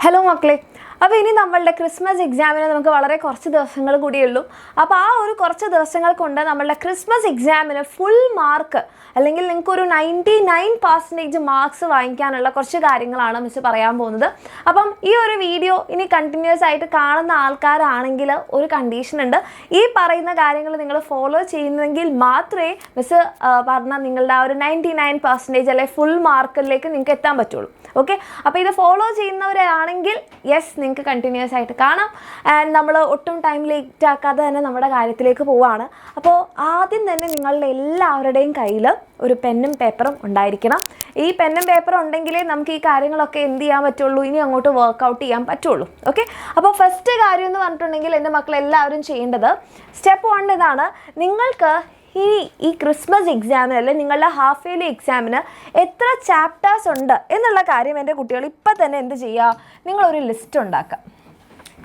Hello മക്കളെ, അപ്പോൾ ഇനി നമ്മളുടെ ക്രിസ്മസ് എക്സാമിന് നമുക്ക് വളരെ കുറച്ച് ദിവസങ്ങൾ കൂടിയുള്ളൂ. അപ്പോൾ ആ ഒരു കുറച്ച് ദിവസങ്ങൾ കൊണ്ട് നമ്മളുടെ ക്രിസ്മസ് എക്സാമിന് ഫുൾ മാർക്ക് അല്ലെങ്കിൽ നിങ്ങൾക്കൊരു 99% മാർക്സ് വാങ്ങിക്കാനുള്ള കുറച്ച് കാര്യങ്ങളാണ് മിസ് പറയാൻ പോകുന്നത്. അപ്പം ഈ ഒരു വീഡിയോ ഇനി കണ്ടിന്യൂസ് ആയിട്ട് കാണുന്ന ആൾക്കാരാണെങ്കിൽ ഒരു കണ്ടീഷൻ ഉണ്ട്. ഈ പറയുന്ന കാര്യങ്ങൾ നിങ്ങൾ ഫോളോ ചെയ്യുന്നെങ്കിൽ മാത്രമേ മിസ് പറഞ്ഞ നിങ്ങളുടെ ആ ഒരു 99% അല്ലെങ്കിൽ ഫുൾ മാർക്കിലേക്ക് നിങ്ങൾക്ക് എത്താൻ പറ്റുള്ളൂ. ഓക്കെ, അപ്പോൾ ഇത് ഫോളോ ചെയ്യുന്നവരാണെങ്കിൽ യെസ് നിങ്ങൾക്ക് കണ്ടിന്യൂസ് ആയിട്ട് കാണാം. ആൻഡ് നമ്മൾ ഒട്ടും ടൈം ലേറ്റ് ആക്കാതെ തന്നെ നമ്മുടെ കാര്യത്തിലേക്ക് പോവുകയാണ്. അപ്പോൾ ആദ്യം തന്നെ നിങ്ങളുടെ എല്ലാവരുടെയും കയ്യിൽ ഒരു പെന്നും പേപ്പറും ഉണ്ടായിരിക്കണം. ഈ പെന്നും പേപ്പറും ഉണ്ടെങ്കിലേ നമുക്ക് ഈ കാര്യങ്ങളൊക്കെ എന്ത് ചെയ്യാൻ പറ്റുള്ളൂ, ഇനി അങ്ങോട്ട് വർക്കൗട്ട് ചെയ്യാൻ പറ്റുള്ളൂ. ഓക്കെ, അപ്പോൾ ഫസ്റ്റ് കാര്യം എന്ന് പറഞ്ഞിട്ടുണ്ടെങ്കിൽ എൻ്റെ മക്കളെല്ലാവരും ചെയ്യേണ്ടത് സ്റ്റെപ്പ് 1 ഇതാണ്. നിങ്ങൾക്ക് ഈ ക്രിസ്മസ് എക്സാമിന് അല്ലെങ്കിൽ നിങ്ങളുടെ ഹാഫ് ഇയർലി എക്സാമിന് എത്ര ചാപ്റ്റേഴ്സ് ഉണ്ട് എന്നുള്ള കാര്യം എൻ്റെ കുട്ടികൾ ഇപ്പം തന്നെ എന്ത് ചെയ്യുക, നിങ്ങളൊരു ലിസ്റ്റ് ഉണ്ടാക്കുക.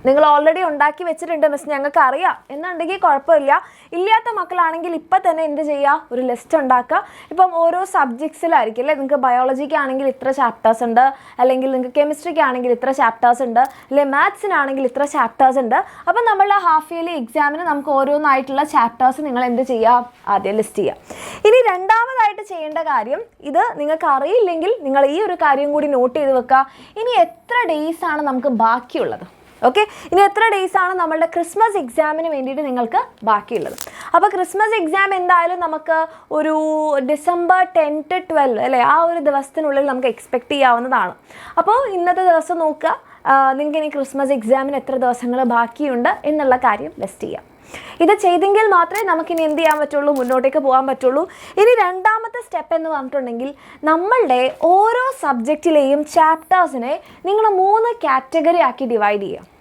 നിങ്ങൾ ഓൾറെഡി ഉണ്ടാക്കി വെച്ചിട്ടുണ്ട് മിസ്, ഞങ്ങൾക്ക് അറിയാം എന്നുണ്ടെങ്കിൽ കുഴപ്പമില്ല. ഇല്ലാത്ത മക്കളാണെങ്കിൽ ഇപ്പം തന്നെ എന്ത് ചെയ്യുക, ഒരു ലിസ്റ്റ് ഉണ്ടാക്കുക. ഇപ്പം ഓരോ സബ്ജക്ട്സിലായിരിക്കും അല്ലേ, നിങ്ങൾക്ക് ബയോളജിക്ക് ആണെങ്കിൽ ഇത്ര ചാപ്റ്റേഴ്സ് ഉണ്ട്, അല്ലെങ്കിൽ നിങ്ങൾക്ക് കെമിസ്ട്രിക്ക് ആണെങ്കിൽ ഇത്ര ചാപ്റ്റേഴ്സ് ഉണ്ട്, അല്ലെങ്കിൽ മാത്സിനാണെങ്കിൽ ഇത്ര ചാപ്റ്റേഴ്സ് ഉണ്ട്. അപ്പം നമ്മളുടെ ഹാഫ് ഇയർലി എക്സാമിന് നമുക്ക് ഓരോന്നായിട്ടുള്ള ചാപ്റ്റേഴ്സ് നിങ്ങൾ എന്ത് ചെയ്യുക, ആദ്യം ലിസ്റ്റ് ചെയ്യുക. ഇനി രണ്ടാമതായിട്ട് ചെയ്യേണ്ട കാര്യം, ഇത് നിങ്ങൾക്ക് അറിയില്ലെങ്കിൽ നിങ്ങൾ ഈ ഒരു കാര്യം കൂടി നോട്ട് ചെയ്ത് വെക്കുക. ഇനി എത്ര ഡേയ്സാണ് നമുക്ക് ബാക്കിയുള്ളത്? ഓക്കെ, ഇനി എത്ര ഡേയ്സാണ് നമ്മളുടെ ക്രിസ്മസ് എക്സാമിന് വേണ്ടിയിട്ട് നിങ്ങൾക്ക് ബാക്കിയുള്ളത്? അപ്പോൾ ക്രിസ്മസ് എക്സാം എന്തായാലും നമുക്ക് ഒരു ഡിസംബർ 10 to 12 അല്ലേ, ആ ഒരു ദിവസത്തിനുള്ളിൽ നമുക്ക് എക്സ്പെക്റ്റ് ചെയ്യാവുന്നതാണ്. അപ്പോൾ ഇന്നത്തെ ദിവസം നോക്കുക, നിങ്ങൾക്ക് ഇനി ക്രിസ്മസ് എക്സാമിന് എത്ര ദിവസങ്ങൾ ബാക്കിയുണ്ട് എന്നുള്ള കാര്യം ലിസ്റ്റ് ചെയ്യാം. ഇത് ചെയ്തെങ്കിൽ മാത്രമേ നമുക്കിനി എന്ത് ചെയ്യാൻ പറ്റുള്ളൂ, മുന്നോട്ടേക്ക് പോകാൻ പറ്റുള്ളൂ. ഇനി രണ്ടാമത്തെ സ്റ്റെപ്പ് എന്ന് പറഞ്ഞിട്ടുണ്ടെങ്കിൽ നമ്മളുടെ ഓരോ സബ്ജക്റ്റിലെയും ചാപ്റ്റേഴ്സിനെ നിങ്ങൾ 3 കാറ്റഗറി ആക്കി ഡിവൈഡ് ചെയ്യുക.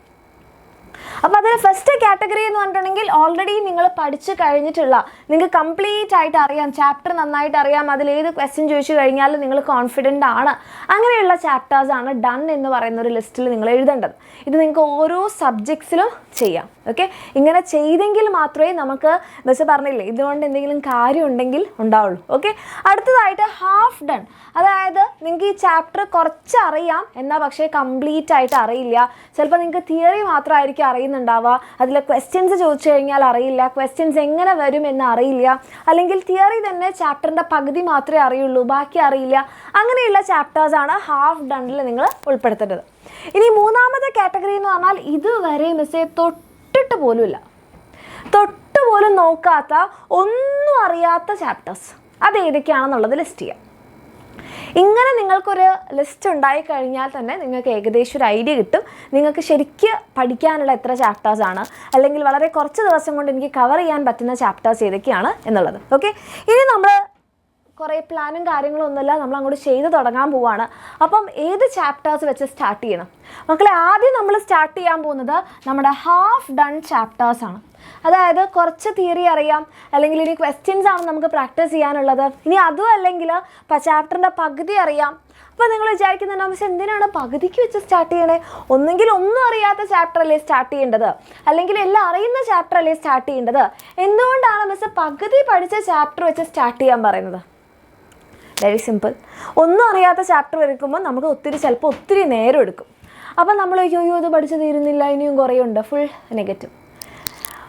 അപ്പോൾ അതിൽ ഫസ്റ്റ് കാറ്റഗറി എന്ന് പറഞ്ഞിട്ടുണ്ടെങ്കിൽ ഓൾറെഡി നിങ്ങൾ പഠിച്ചു കഴിഞ്ഞിട്ടുള്ള, നിങ്ങൾക്ക് കംപ്ലീറ്റ് ആയിട്ട് അറിയാം, ചാപ്റ്റർ നന്നായിട്ട് അറിയാം, അതിലേത് ക്വസ്റ്റ്യൻ ചോദിച്ചു കഴിഞ്ഞാലും നിങ്ങൾ കോൺഫിഡൻ്റ് ആണ്, അങ്ങനെയുള്ള ചാപ്റ്റേഴ്സാണ് ഡൺ എന്ന് പറയുന്ന ഒരു ലിസ്റ്റിൽ നിങ്ങൾ എഴുതേണ്ടത്. ഇത് നിങ്ങൾക്ക് ഓരോ സബ്ജക്ട്സിലും ചെയ്യാം. ഓക്കെ, ഇങ്ങനെ ചെയ്തെങ്കിൽ മാത്രമേ നമുക്ക് മിസ് പറഞ്ഞില്ലേ ഇതുകൊണ്ട് എന്തെങ്കിലും കാര്യം ഉണ്ടെങ്കിൽ ഉണ്ടാവുള്ളൂ. ഓക്കെ, അടുത്തതായിട്ട് ഹാഫ് ഡൺ, അതായത് നിങ്ങൾക്ക് ഈ ചാപ്റ്റർ കുറച്ച് അറിയാം എന്നാൽ പക്ഷേ കംപ്ലീറ്റ് ആയിട്ട് അറിയില്ല. ചിലപ്പോൾ നിങ്ങൾക്ക് തിയറി മാത്രമായിരിക്കും അറിയുന്നുണ്ടാവുക, അതിലെ ക്വസ്റ്റ്യൻസ് ചോദിച്ചു കഴിഞ്ഞാൽ അറിയില്ല, ക്വസ്റ്റ്യൻസ് എങ്ങനെ വരും എന്ന് അറിയില്ല, അല്ലെങ്കിൽ തിയറി തന്നെ ചാപ്റ്ററിൻ്റെ പകുതി മാത്രമേ അറിയുള്ളൂ, ബാക്കി അറിയില്ല. അങ്ങനെയുള്ള ചാപ്റ്റേഴ്സാണ് ഹാഫ് ഡണ്ണിൽ നിങ്ങൾ ഉൾപ്പെടുത്തേണ്ടത്. ഇനി മൂന്നാമത്തെ കാറ്റഗറി എന്ന് പറഞ്ഞാൽ ഇതുവരെ മിസ്സേ തൊട്ടിട്ട് പോലും നോക്കാത്ത, ഒന്നും അറിയാത്ത ചാപ്റ്റേഴ്സ്, അത് ഏതൊക്കെയാണെന്നുള്ളത് ലിസ്റ്റ് ചെയ്യാം. ഇങ്ങനെ നിങ്ങൾക്കൊരു ലിസ്റ്റ് ഉണ്ടായി കഴിഞ്ഞാൽ തന്നെ നിങ്ങൾക്ക് ഏകദേശം ഒരു ഐഡിയ കിട്ടും നിങ്ങൾക്ക് ശരിക്കും പഠിക്കാനുള്ള എത്ര ചാപ്റ്റേഴ്സാണ്, അല്ലെങ്കിൽ വളരെ കുറച്ച് ദിവസം കൊണ്ട് എനിക്ക് കവർ ചെയ്യാൻ പറ്റുന്ന ചാപ്റ്റേഴ്സ് ഏതൊക്കെയാണ് എന്നുള്ളത്. ഓക്കെ, ഇനി നമ്മൾ കുറേ പ്ലാനും കാര്യങ്ങളും ഒന്നുമില്ല, നമ്മൾ അങ്ങോട്ട് ചെയ്ത് തുടങ്ങാൻ പോവുകയാണ്. അപ്പം ഏത് ചാപ്റ്റേഴ്സ് വെച്ച് സ്റ്റാർട്ട് ചെയ്യണം മക്കളെ? ആദ്യം നമ്മൾ സ്റ്റാർട്ട് ചെയ്യാൻ പോകുന്നത് നമ്മുടെ ഹാഫ് ഡൺ ചാപ്റ്റേഴ്സാണ്. അതായത് കുറച്ച് തിയറി അറിയാം, അല്ലെങ്കിൽ ഇനി ക്വസ്റ്റ്യൻസ് ആണ് നമുക്ക് പ്രാക്ടീസ് ചെയ്യാനുള്ളത്, ഇനി അതും അല്ലെങ്കിൽ ചാപ്റ്ററിൻ്റെ പകുതി അറിയാം. അപ്പോൾ നിങ്ങൾ വിചാരിക്കുന്നുണ്ടാവും പക്ഷേ എന്തിനാണ് പകുതിക്ക് വെച്ച് സ്റ്റാർട്ട് ചെയ്യണേ? ഒന്നെങ്കിൽ ഒന്നും അറിയാത്ത ചാപ്റ്റർ അല്ലേ സ്റ്റാർട്ട് ചെയ്യേണ്ടത്, അല്ലെങ്കിൽ എല്ലാം അറിയുന്ന ചാപ്റ്റർ അല്ലേ സ്റ്റാർട്ട് ചെയ്യേണ്ടത്? എന്തുകൊണ്ടാണ് മിസ് പകുതി പഠിച്ച ചാപ്റ്റർ വെച്ച് സ്റ്റാർട്ട് ചെയ്യാൻ പറയുന്നത്? Very simple. ഒന്നും അറിയാത്ത ചാപ്റ്റർ എടുക്കുമ്പോൾ നമുക്ക് ചിലപ്പോൾ ഒത്തിരി നേരം എടുക്കും. അപ്പം നമ്മൾ അയ്യോ ഇത് പഠിച്ചു തീരുന്നില്ല, ഇനിയും കുറേ ഉണ്ട്, ഫുൾ നെഗറ്റീവ്.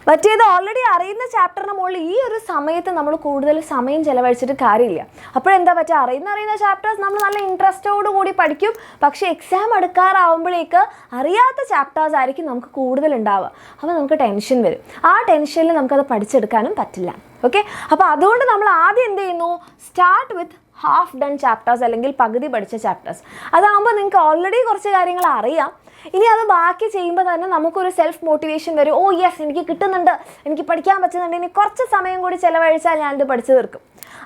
മറ്റേത് ഓൾറെഡി അറിയുന്ന ചാപ്റ്ററിന് മുകളിൽ ഈ ഒരു സമയത്ത് നമ്മൾ കൂടുതൽ സമയം ചിലവഴിച്ചിട്ട് കാര്യമില്ല. അപ്പോഴെന്താ പറ്റുക, അറിയുന്ന ചാപ്റ്റേഴ്സ് നമ്മൾ നല്ല ഇൻട്രസ്റ്റോടു കൂടി പഠിക്കും, പക്ഷേ എക്സാം എടുക്കാറാവുമ്പോഴേക്ക് അറിയാത്ത ചാപ്റ്റേഴ്സ് ആയിരിക്കും നമുക്ക് കൂടുതൽ ഉണ്ടാവുക. അപ്പോൾ നമുക്ക് ടെൻഷൻ വരും, ആ ടെൻഷനിൽ നമുക്കത് പഠിച്ചെടുക്കാനും പറ്റില്ല. ഓക്കെ, അപ്പോൾ അതുകൊണ്ട് നമ്മൾ ആദ്യം എന്ത് ചെയ്യുന്നു, start with half done chapters അല്ലെങ്കിൽ പകുതി പഠിച്ച ചാപ്റ്റേഴ്സ്. അതാകുമ്പോൾ നിങ്ങൾക്ക് ഓൾറെഡി കുറച്ച് കാര്യങ്ങൾ അറിയാം, ഇനി അത് ബാക്കി ചെയ്യുമ്പോൾ തന്നെ നമുക്കൊരു സെൽഫ് മോട്ടിവേഷൻ വരും. ഓ യെസ്, എനിക്ക് കിട്ടുന്നുണ്ട്, എനിക്ക് പഠിക്കാൻ പറ്റുന്നുണ്ട്, ഇനി കുറച്ച് സമയം കൂടി ചിലവഴിച്ചാൽ ഞാനിത് പഠിച്ചു തീർക്കും.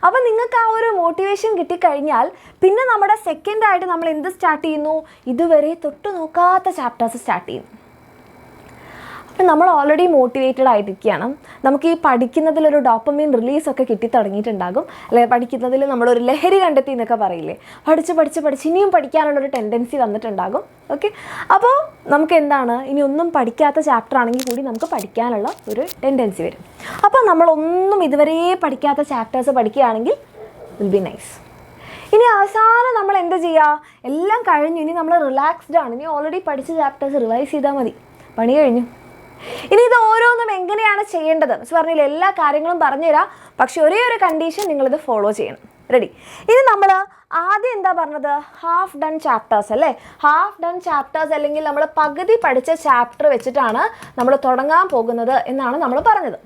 അപ്പോൾ നിങ്ങൾക്ക് ആ ഒരു മോട്ടിവേഷൻ കിട്ടിക്കഴിഞ്ഞാൽ പിന്നെ നമ്മുടെ സെക്കൻഡായിട്ട് നമ്മൾ എന്ത് സ്റ്റാർട്ട് ചെയ്യുന്നു, ഇതുവരെ തൊട്ട് നോക്കാത്ത ചാപ്റ്റേഴ്സ് സ്റ്റാർട്ട് ചെയ്യുന്നു. അപ്പം നമ്മൾ ഓൾറെഡി മോട്ടിവേറ്റഡ് ആയിട്ടിരിക്കുകയാണ്, നമുക്ക് ഈ പഠിക്കുന്നതിലൊരു ഡോപ്പമൈൻ റിലീസൊക്കെ കിട്ടി തുടങ്ങിയിട്ടുണ്ടാകും, അല്ലെങ്കിൽ പഠിക്കുന്നതിൽ നമ്മളൊരു ലഹരി കണ്ടെത്തി എന്നൊക്കെ പറയില്ലേ, പഠിച്ച് ഇനിയും പഠിക്കാനുള്ളൊരു ടെൻഡൻസി വന്നിട്ടുണ്ടാകും. ഓക്കെ, അപ്പോൾ നമുക്ക് എന്താണ്, ഇനി ഒന്നും പഠിക്കാത്ത ചാപ്റ്റർ ആണെങ്കിൽ കൂടി നമുക്ക് പഠിക്കാനുള്ള ഒരു ടെൻഡൻസി വരും. അപ്പോൾ നമ്മളൊന്നും ഇതുവരെ പഠിക്കാത്ത ചാപ്റ്റേഴ്സ് പഠിക്കുകയാണെങ്കിൽ വിൽ ബി നൈസ്. ഇനി അവസാനം നമ്മൾ എന്ത് ചെയ്യുക? എല്ലാം കഴിഞ്ഞു, ഇനി നമ്മൾ റിലാക്സ്ഡ് ആണ്. ഇനി ഓൾറെഡി പഠിച്ച ചാപ്റ്റേഴ്സ് റിവൈസ് ചെയ്താൽ മതി, പണി കഴിഞ്ഞു. ഇനി ഇത് ഓരോന്നും എങ്ങനെയാണ് ചെയ്യേണ്ടത് മിസ് പറഞ്ഞില്ല, എല്ലാ കാര്യങ്ങളും പറഞ്ഞുതരാം. പക്ഷെ ഒരേ ഒരു കണ്ടീഷൻ, നിങ്ങളിത് ഫോളോ ചെയ്യണം. റെഡി? ഇനി നമ്മൾ ആദ്യം എന്താ പറഞ്ഞത്? ഹാഫ് ഡൺ ചാപ്റ്റേഴ്സ് അല്ലേ? ഹാഫ് ഡൺ ചാപ്റ്റേഴ്സ് അല്ലെങ്കിൽ നമ്മൾ പകുതി പഠിച്ച ചാപ്റ്റർ വെച്ചിട്ടാണ് നമ്മൾ തുടങ്ങാൻ പോകുന്നത് എന്നാണ് നമ്മൾ പറഞ്ഞത്.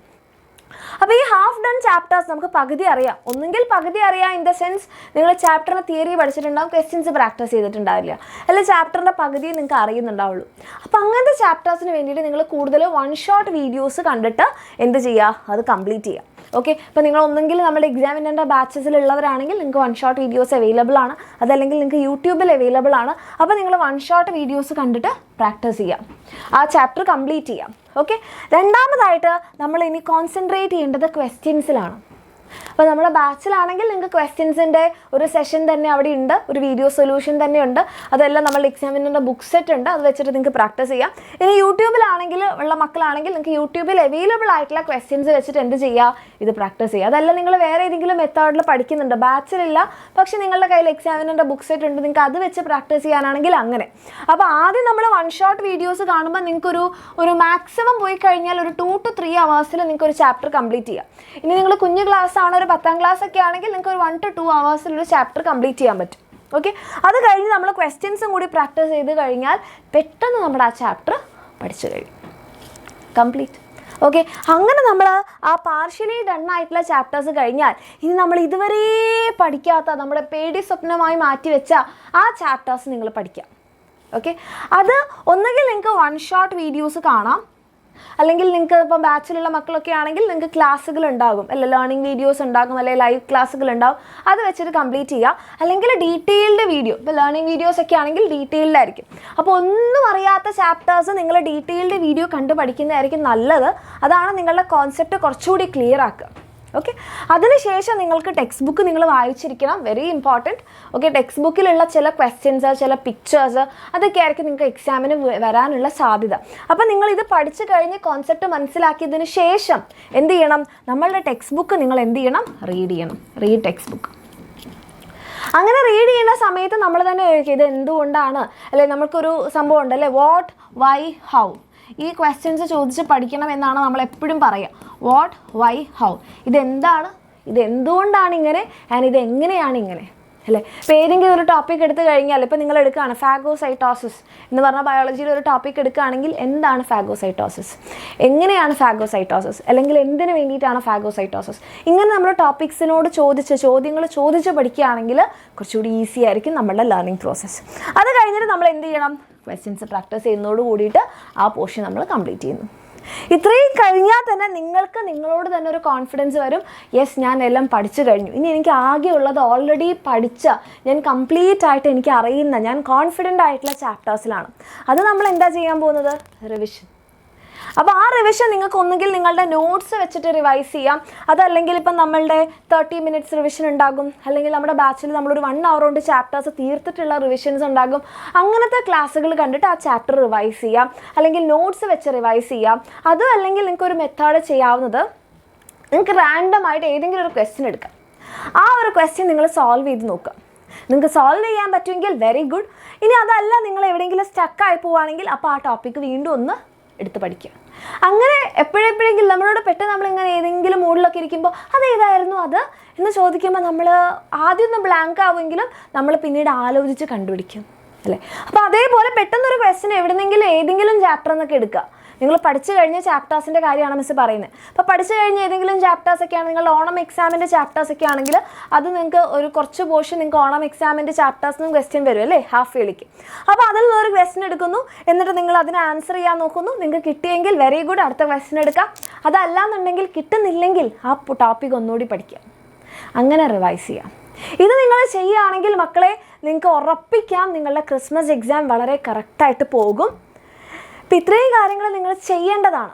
അപ്പോൾ ഈ ഹാഫ് ഡൺ ചാപ്റ്റേഴ്സ് നമുക്ക് പകുതി അറിയാം. ഒന്നുകിൽ പകുതി അറിയാം ഇൻ ദ സെൻസ് നിങ്ങൾ ചാപ്റ്ററിൻ്റെ തിയറി പഠിച്ചിട്ടുണ്ടാവും, ക്വസ്റ്റ്യൻസ് പ്രാക്ടീസ് ചെയ്തിട്ടുണ്ടാവില്ല, അല്ലെങ്കിൽ ചാപ്റ്ററിൻ്റെ പകുതി നിങ്ങൾക്ക് അറിയുന്നുണ്ടാവുള്ളൂ. അപ്പോൾ അങ്ങനത്തെ ചാപ്റ്റേഴ്സിന് വേണ്ടിയിട്ട് നിങ്ങൾ കൂടുതൽ വൺ ഷോട്ട് വീഡിയോസ് കണ്ടിട്ട് എന്ത് ചെയ്യുക? അത് കംപ്ലീറ്റ് ചെയ്യുക. ഓക്കെ, ഇപ്പോൾ നിങ്ങൾ ഒന്നെങ്കിൽ നമ്മുടെ എക്സാമിനറിൻ്റെ ബാച്ചസിലുള്ളവരാണെങ്കിൽ നിങ്ങൾക്ക് വൺ ഷോട്ട് വീഡിയോസ് അവൈലബിൾ ആണ്, അതല്ലെങ്കിൽ നിങ്ങൾക്ക് യൂട്യൂബിൽ അവൈലബിൾ ആണ്. അപ്പോൾ നിങ്ങൾ വൺ ഷോട്ട് വീഡിയോസ് കണ്ടിട്ട് പ്രാക്ടീസ് ചെയ്യാം, ആ ചാപ്റ്റർ കംപ്ലീറ്റ് ചെയ്യാം. ഓക്കെ, രണ്ടാമതായിട്ട് നമ്മൾ ഇനി കോൺസെൻട്രേറ്റ് ചെയ്യേണ്ടത് ക്വസ്റ്റ്യൻസിലാണ്. അപ്പോൾ നമ്മുടെ ബാച്ചിലാണെങ്കിൽ നിങ്ങൾക്ക് ക്വസ്റ്റ്യൻസിൻ്റെ ഒരു സെഷൻ തന്നെ അവിടെ ഉണ്ട്, ഒരു വീഡിയോ സൊല്യൂഷൻ തന്നെ ഉണ്ട്. അതെല്ലാം നമ്മളുടെ എക്സാമിനറിൻ്റെ ബുക്ക് സെറ്റ് ഉണ്ട്, അത് വെച്ചിട്ട് നിങ്ങൾക്ക് പ്രാക്ടീസ് ചെയ്യാം. ഇനി യൂട്യൂബിലാണെങ്കിൽ ഉള്ള മക്കളാണെങ്കിൽ നിങ്ങൾക്ക് യൂട്യൂബിൽ അവൈലബിൾ ആയിട്ടുള്ള ക്വസ്റ്റ്യൻസ് വെച്ചിട്ട് എന്ത് ചെയ്യുക? ഇത് പ്രാക്ടീസ് ചെയ്യുക. അതല്ല നിങ്ങൾ വേറെ ഏതെങ്കിലും മെത്തേഡിൽ പഠിക്കുന്നുണ്ട്, ബാച്ചിലില്ല, പക്ഷേ നിങ്ങളുടെ കയ്യിൽ എക്സാമിനറിൻ്റെ ബുക്ക് സെറ്റ് ഉണ്ട്, നിങ്ങൾക്ക് അത് വെച്ച് പ്രാക്ടീസ് ചെയ്യാനാണെങ്കിൽ അങ്ങനെ. അപ്പോൾ ആദ്യം നമ്മൾ വൺ ഷോട്ട് വീഡിയോസ് കാണുമ്പോൾ നിങ്ങൾക്കൊരു മാക്സിമം പോയി കഴിഞ്ഞാൽ ഒരു 2 to 3 hours നിങ്ങൾക്ക് ഒരു ചാപ്റ്റർ കംപ്ലീറ്റ് ചെയ്യാം. ഇനി നിങ്ങൾ കുഞ്ഞു ക്ലാസ് ആണ്, ഒരു 10ാം ക്ലാസ് ഒക്കെ ആണെങ്കിൽ നിങ്ങൾക്ക് ഒരു 1 to 2 hours ഒരു ചാപ്റ്റർ കംപ്ലീറ്റ് ചെയ്യാൻ പറ്റും. ഓക്കെ, അത് കഴിഞ്ഞ് നമ്മൾ ക്വസ്റ്റ്യൻസും കൂടി പ്രാക്ടീസ് ചെയ്ത് കഴിഞ്ഞാൽ പെട്ടെന്ന് നമ്മുടെ ആ ചാപ്റ്റർ പഠിച്ചു കഴിയും, കംപ്ലീറ്റ്. ഓക്കെ, അങ്ങനെ നമ്മൾ ആ പാർഷ്യലി ഡൺ ആയിട്ടുള്ള ചാപ്റ്റേഴ്സ് കഴിഞ്ഞാൽ ഇനി നമ്മൾ ഇതുവരെ പഠിക്കാത്ത, നമ്മുടെ പേടി സ്വപ്നമായി മാറ്റി വെച്ച ആ ചാപ്റ്റേഴ്സ് നിങ്ങൾ പഠിക്കാം. ഓക്കെ, അത് ഒന്നുകിൽ നിങ്ങൾക്ക് വൺ ഷോട്ട് വീഡിയോസ് കാണാം, അല്ലെങ്കിൽ നിങ്ങൾക്ക് ഇപ്പം ബാച്ചിലുള്ള മക്കളൊക്കെ ആണെങ്കിൽ നിങ്ങൾക്ക് ക്ലാസ്സുകൾ ഉണ്ടാകും, അല്ലെ ലേണിംഗ് വീഡിയോസ് ഉണ്ടാകും, അല്ലെങ്കിൽ ലൈവ് ക്ലാസ്സുകൾ ഉണ്ടാകും, അത് വെച്ചിട്ട് കംപ്ലീറ്റ് ചെയ്യുക. അല്ലെങ്കിൽ ഡീറ്റെയിൽഡ് വീഡിയോ, ഇപ്പോൾ ലേണിംഗ് വീഡിയോസ് ഒക്കെ ആണെങ്കിൽ ഡീറ്റെയിൽഡ് ആയിരിക്കും. അപ്പോൾ ഒന്നും അറിയാത്ത ചാപ്റ്റേഴ്സ് നിങ്ങൾ ഡീറ്റെയിൽഡ് വീഡിയോ കണ്ട് പഠിക്കുന്നതായിരിക്കും നല്ലത്. അതാണ് നിങ്ങളുടെ കോൺസെപ്റ്റ് കുറച്ചുകൂടി ക്ലിയർ ആക്കുക. ഓക്കെ, അതിനുശേഷം നിങ്ങൾക്ക് ടെക്സ്റ്റ് ബുക്ക് നിങ്ങൾ വായിച്ചിരിക്കണം, വെരി ഇമ്പോർട്ടൻറ്റ്. ഓക്കെ, ടെക്സ്റ്റ് ബുക്കിലുള്ള ചില ക്വസ്റ്റ്യൻസ്, ചില പിക്ചേഴ്സ്, അതൊക്കെ ആയിരിക്കും നിങ്ങൾക്ക് എക്സാമിന് വരാനുള്ള സാധ്യത. അപ്പോൾ നിങ്ങളിത് പഠിച്ചു കഴിഞ്ഞ് കോൺസെപ്റ്റ് മനസ്സിലാക്കിയതിന് ശേഷം എന്ത് ചെയ്യണം? നമ്മളുടെ ടെക്സ്റ്റ് ബുക്ക് നിങ്ങൾ എന്ത് ചെയ്യണം? റീഡ് ചെയ്യണം, റീഡ് ടെക്സ്റ്റ് ബുക്ക്. അങ്ങനെ റീഡ് ചെയ്യുന്ന സമയത്ത് നമ്മൾ തന്നെ ചോദിക്കും ഇത് എന്തുകൊണ്ടാണ്, അല്ലെ നമുക്കൊരു സംഭവം ഉണ്ടല്ലേ, വാട്ട്, വൈ, ഹൗ. ഈ ക്വസ്റ്റ്യൻസ് ചോദിച്ച് പഠിക്കണം എന്നാണ് നമ്മൾ എപ്പോഴും പറയുക. What, why, how. ഇതെന്താണ്, ഇതെന്തുകൊണ്ടാണ് ഇങ്ങനെ, ആൻഡ് ഇതെങ്ങനെയാണ് ഇങ്ങനെ, അല്ലേ? ഇപ്പോൾ ഏതെങ്കിലും ഒരു ടോപ്പിക് എടുത്തു കഴിഞ്ഞാൽ, ഇപ്പോൾ നിങ്ങൾ എടുക്കുകയാണ് ഫാഗോസൈറ്റോസിസ് എന്ന് പറഞ്ഞാൽ ബയോളജിയിൽ ഒരു ടോപ്പിക് എടുക്കുകയാണെങ്കിൽ എന്താണ് ഫാഗോസൈറ്റോസിസ്, എങ്ങനെയാണ് ഫാഗോസൈറ്റോസിസ്, അല്ലെങ്കിൽ എന്തിനു വേണ്ടിയിട്ടാണ് ഫാഗോസൈറ്റോസിസ്, ഇങ്ങനെ നമ്മൾ ടോപ്പിക്സിനോട് ചോദ്യങ്ങൾ ചോദിച്ച് പഠിക്കുകയാണെങ്കിൽ കുറച്ചുകൂടി ഈസി ആയിരിക്കും നമ്മളുടെ ലേണിംഗ് പ്രോസസ്സ്. അത് കഴിഞ്ഞിട്ട് നമ്മൾ എന്ത് ചെയ്യണം? ക്വസ്റ്റ്യൻസ് പ്രാക്ടീസ് ചെയ്യുന്നതോട് കൂടിയിട്ട് ആ പോർഷൻ നമ്മൾ കംപ്ലീറ്റ് ചെയ്യുന്നു. ഇത്രയും കഴിഞ്ഞാൽ തന്നെ നിങ്ങൾക്ക് നിങ്ങളോട് തന്നെ ഒരു കോൺഫിഡൻസ് വരും, യെസ് ഞാൻ എല്ലാം പഠിച്ചു കഴിഞ്ഞു, ഇനി എനിക്ക് ആകെയുള്ളത് ഓൾറെഡി പഠിച്ച, ഞാൻ കംപ്ലീറ്റ് ആയിട്ട് എനിക്ക് അറിയുന്ന, ഞാൻ കോൺഫിഡൻ്റ് ആയിട്ടുള്ള ചാപ്റ്റേഴ്സിലാണ്. അത് നമ്മൾ എന്താ ചെയ്യാൻ പോകുന്നത്? റിവിഷൻ. അപ്പോൾ ആ റിവിഷൻ നിങ്ങൾക്ക് ഒന്നുകിൽ നിങ്ങളുടെ നോട്ട്സ് വെച്ചിട്ട് റിവൈസ് ചെയ്യാം, അതല്ലെങ്കിൽ ഇപ്പം നമ്മളുടെ 30 minutes റിവിഷൻ ഉണ്ടാകും, അല്ലെങ്കിൽ നമ്മുടെ ബാച്ചിൽ നമ്മളൊരു 1 hour കൊണ്ട് ചാപ്റ്റേഴ്സ് തീർത്തിട്ടുള്ള റിവിഷൻസ് ഉണ്ടാകും. അങ്ങനത്തെ ക്ലാസ്സുകൾ കണ്ടിട്ട് ആ ചാപ്റ്റർ റിവൈസ് ചെയ്യാം, അല്ലെങ്കിൽ നോട്ട്സ് വെച്ച് റിവൈസ് ചെയ്യാം. അതും അല്ലെങ്കിൽ നിങ്ങൾക്കൊരു മെത്തേഡ് ചെയ്യാവുന്നത്, നിങ്ങൾക്ക് റാൻഡമായിട്ട് ഏതെങ്കിലും ഒരു ക്വസ്റ്റ്യൻ എടുക്കാം, ആ ഒരു ക്വസ്റ്റ്യൻ നിങ്ങൾ സോൾവ് ചെയ്ത് നോക്കുക. നിങ്ങൾക്ക് സോൾവ് ചെയ്യാൻ പറ്റുമെങ്കിൽ വെരി ഗുഡ്. ഇനി അതല്ല, നിങ്ങൾ എവിടെയെങ്കിലും സ്റ്റക്കായി പോവുകയാണെങ്കിൽ അപ്പോൾ ആ ടോപ്പിക്ക് വീണ്ടും ഒന്ന് എടുത്ത് പഠിക്കുക. അങ്ങനെ എപ്പോഴെപ്പോഴെങ്കിലും നമ്മളോട് പെട്ടെന്ന് നമ്മളിങ്ങനെ ഏതെങ്കിലും മൂഡിലൊക്കെ ഇരിക്കുമ്പോൾ അതേതായിരുന്നു അത് എന്ന് ചോദിക്കുമ്പോൾ നമ്മൾ ആദ്യം ഒന്ന് ബ്ലാങ്ക് ആവുമെങ്കിലും നമ്മൾ പിന്നീട് ആലോചിച്ച് കണ്ടുപിടിക്കും, അല്ലേ? അപ്പോൾ അതേപോലെ പെട്ടെന്നൊരു ക്വസ്റ്റ്യൻ എവിടെന്നെങ്കിലും ഏതെങ്കിലും ചാപ്റ്റർ എന്നൊക്കെ എടുക്കുക. നിങ്ങൾ പഠിച്ചു കഴിഞ്ഞ ചാപ്റ്റേഴ്സിൻ്റെ കാര്യമാണ് മിസ് പറയുന്നത്. അപ്പോൾ പഠിച്ചു കഴിഞ്ഞ ഏതെങ്കിലും ചാപ്റ്റേഴ്സൊക്കെ ആണ്, നിങ്ങളുടെ ഓണം എക്സാമിൻ്റെ ചാപ്റ്റേഴ്സൊക്കെ ആണെങ്കിൽ അത് നിങ്ങൾക്ക് ഒരു കുറച്ച് പോർഷൻ നിങ്ങൾക്ക് ഓണം എക്സാമിൻ്റെ ചാപ്റ്റേഴ്സിനും ക്വസ്റ്റ്യൻ വരും, അല്ലേ, ഹാഫ് ഇയർലിക്ക്. അപ്പോൾ അതിൽ നിന്നൊരു ക്വസ്റ്റ്യൻ എടുക്കുന്നു, എന്നിട്ട് നിങ്ങൾ അതിന് ആൻസർ ചെയ്യാൻ നോക്കുന്നു. നിങ്ങൾക്ക് കിട്ടിയെങ്കിൽ വെരി ഗുഡ്, അടുത്ത ക്വസ്റ്റ്യൻ എടുക്കാം. അതല്ലാന്നുണ്ടെങ്കിൽ കിട്ടുന്നില്ലെങ്കിൽ ആ ടോപ്പിക് ഒന്നുകൂടി പഠിക്കുക, അങ്ങനെ റിവൈസ് ചെയ്യാം. ഇത് നിങ്ങൾ ചെയ്യുകയാണെങ്കിൽ മക്കളെ നിങ്ങൾക്ക് ഉറപ്പിക്കാം നിങ്ങളുടെ ക്രിസ്മസ് എക്സാം വളരെ കറക്റ്റായിട്ട് പോകും. അപ്പോൾ ഇത്രയും കാര്യങ്ങൾ നിങ്ങൾ ചെയ്യേണ്ടതാണ്,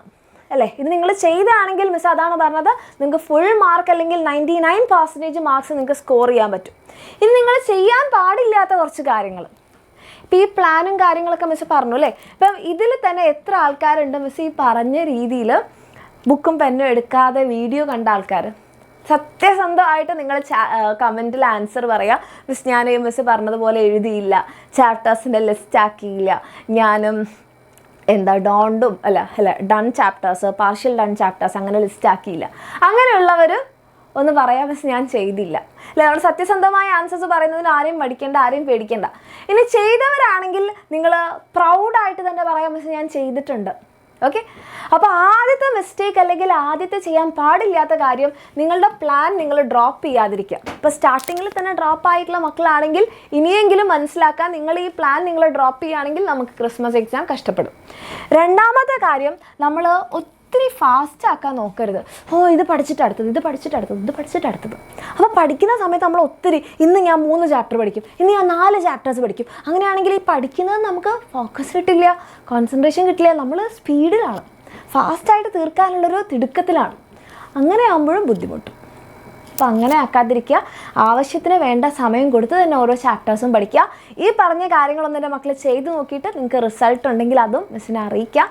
അല്ലേ? ഇത് നിങ്ങൾ ചെയ്താണെങ്കിൽ മിസ് അതാണ് പറഞ്ഞത്, നിങ്ങൾക്ക് ഫുൾ മാർക്ക് അല്ലെങ്കിൽ 99% മാർക്സ് നിങ്ങൾക്ക് സ്കോർ ചെയ്യാൻ പറ്റും. ഇനി നിങ്ങൾ ചെയ്യാൻ പാടില്ലാത്ത കുറച്ച് കാര്യങ്ങൾ, ഇപ്പോൾ ഈ പ്ലാനും കാര്യങ്ങളൊക്കെ മിസ് പറഞ്ഞു, അല്ലേ? ഇപ്പം ഇതിൽ തന്നെ എത്ര ആൾക്കാരുണ്ട് മിസ് ഈ പറഞ്ഞ രീതിയിൽ ബുക്കും പെന്നും എടുക്കാതെ വീഡിയോ കണ്ട ആൾക്കാർ? സത്യസന്ധമായിട്ട് നിങ്ങൾ കമൻറ്റിൽ ആൻസർ പറയുക. മിസ് ഞാൻ മിസ് പറഞ്ഞതുപോലെ എഴുതിയില്ല, ചാപ്റ്റേഴ്സിൻ്റെ ലിസ്റ്റ് ആക്കിയില്ല, ഞാനും done chapters, partial done chapters അങ്ങനെ ലിസ്റ്റ് ആക്കിയില്ല. അങ്ങനെയുള്ളവർ ഒന്ന് പറയാം മിസ് ഞാൻ ചെയ്തില്ല. അല്ലെ, നമ്മൾ സത്യസന്ധമായ ആൻസേഴ്സ് പറയുന്നതിന് ആരെയും മടിക്കേണ്ട, ആരെയും പേടിക്കേണ്ട. ഇനി ചെയ്തവരാണെങ്കിൽ നിങ്ങൾ പ്രൗഡായിട്ട് തന്നെ പറയാം മിസ് ഞാൻ ചെയ്തിട്ടുണ്ട്. ഓക്കെ, അപ്പോൾ ആദ്യത്തെ മിസ്റ്റേക്ക് അല്ലെങ്കിൽ ആദ്യത്തെ ചെയ്യാൻ പാടില്ലാത്ത കാര്യം നിങ്ങളുടെ പ്ലാൻ നിങ്ങൾ ഡ്രോപ്പ് ചെയ്യാതിരിക്കുക. ഇപ്പോൾ സ്റ്റാർട്ടിങ്ങിൽ തന്നെ ഡ്രോപ്പ് ആയിട്ടുള്ള മക്കളാണെങ്കിൽ ഇനിയെങ്കിലും മനസ്സിലാക്കാൻ, നിങ്ങൾ ഈ പ്ലാൻ നിങ്ങൾ ഡ്രോപ്പ് ചെയ്യുകയാണെങ്കിൽ നമുക്ക് ക്രിസ്മസ് എക്സാം കഷ്ടപ്പെടും. രണ്ടാമത്തെ കാര്യം, നമ്മൾ ഒത്തിരി ഫാസ്റ്റ് ആക്കാൻ നോക്കരുത്. ഇത് പഠിച്ചിട്ട് അടുത്തത്, ഇത് പഠിച്ചിട്ട് അടുത്തത്, ഇത് പഠിച്ചിട്ട് അടുത്തത്. അപ്പോൾ പഠിക്കുന്ന സമയത്ത് നമ്മൾ ഒത്തിരി, ഇന്ന് ഞാൻ 3 ചാപ്റ്റർ പഠിക്കും, ഇന്ന് ഞാൻ 4 ചാപ്റ്റേഴ്സ് പഠിക്കും. അങ്ങനെയാണെങ്കിൽ ഈ പഠിക്കുന്നത് നമുക്ക് ഫോക്കസ് കിട്ടില്ല, കോൺസെൻട്രേഷൻ കിട്ടില്ല. നമ്മൾ സ്പീഡിലാണ്, ഫാസ്റ്റായിട്ട് തീർക്കാനുള്ളൊരു തിടുക്കത്തിലാണ്. അങ്ങനെ ആകുമ്പോഴും ബുദ്ധിമുട്ടും. അപ്പോൾ അങ്ങനെ ആക്കാതിരിക്കുക. ആവശ്യത്തിന് വേണ്ട സമയം കൊടുത്ത് തന്നെ ഓരോ ചാപ്റ്റേഴ്സും പഠിക്കുക. ഈ പറഞ്ഞ കാര്യങ്ങളൊന്നും എൻ്റെ മക്കൾ ചെയ്ത് നോക്കിയിട്ട് നിങ്ങൾക്ക് റിസൾട്ട് ഉണ്ടെങ്കിൽ അതും മിസ്സിനെ അറിയിക്കുക.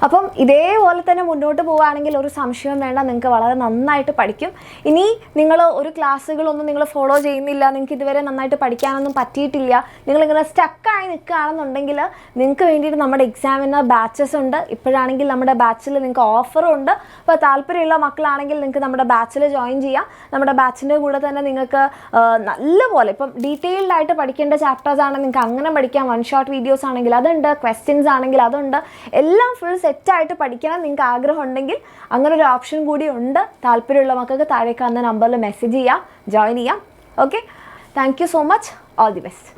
അപ്പം ഇതേപോലെ തന്നെ മുന്നോട്ട് പോവുകയാണെങ്കിൽ ഒരു സംശയവും വേണ്ട, നിങ്ങൾക്ക് വളരെ നന്നായിട്ട് പഠിക്കും. ഇനി നിങ്ങൾ ഒരു ക്ലാസ്സുകളൊന്നും നിങ്ങൾ ഫോളോ ചെയ്യുന്നില്ല, നിങ്ങൾക്ക് ഇതുവരെ നന്നായിട്ട് പഠിക്കാനൊന്നും പറ്റിയിട്ടില്ല, നിങ്ങളിങ്ങനെ സ്റ്റക്കായി നിൽക്കുകയാണെന്നുണ്ടെങ്കിൽ നിങ്ങൾക്ക് വേണ്ടിയിട്ട് നമ്മുടെ എക്സാമിനർ ബാച്ചസ് ഉണ്ട്. ഇപ്പോഴാണെങ്കിൽ നമ്മുടെ ബാച്ചിൽ നിങ്ങൾക്ക് ഓഫറും ഉണ്ട്. അപ്പോൾ താല്പര്യമുള്ള മക്കളാണെങ്കിൽ നിങ്ങൾക്ക് നമ്മുടെ ബാച്ചിൽ ജോയിൻ ചെയ്യാം. നമ്മുടെ ബാച്ചിൻ്റെ കൂടെ തന്നെ നിങ്ങൾക്ക് നല്ലപോലെ ഇപ്പം ഡീറ്റെയിൽഡായിട്ട് പഠിക്കേണ്ട ചാപ്റ്റേഴ്സ് ആണെങ്കിൽ നിങ്ങൾക്ക് അങ്ങനെ പഠിക്കാം. 1 ഷോട്ട് വീഡിയോസ് ആണെങ്കിൽ അതുണ്ട്, ക്വസ്റ്റ്യൻസ് ആണെങ്കിൽ അതുണ്ട്. എല്ലാം ഫുൾ സെറ്റായിട്ട് പഠിക്കണം നിങ്ങൾക്ക് ആഗ്രഹം ഉണ്ടെങ്കിൽ അങ്ങനെ ഒരു ഓപ്ഷൻ കൂടി ഉണ്ട്. താല്പര്യമുള്ള മക്കൾക്ക് താഴെ കാണുന്ന നമ്പറിൽ മെസ്സേജ് ചെയ്യാം, ജോയിൻ ചെയ്യാം. Okay, thank you so much. All the best.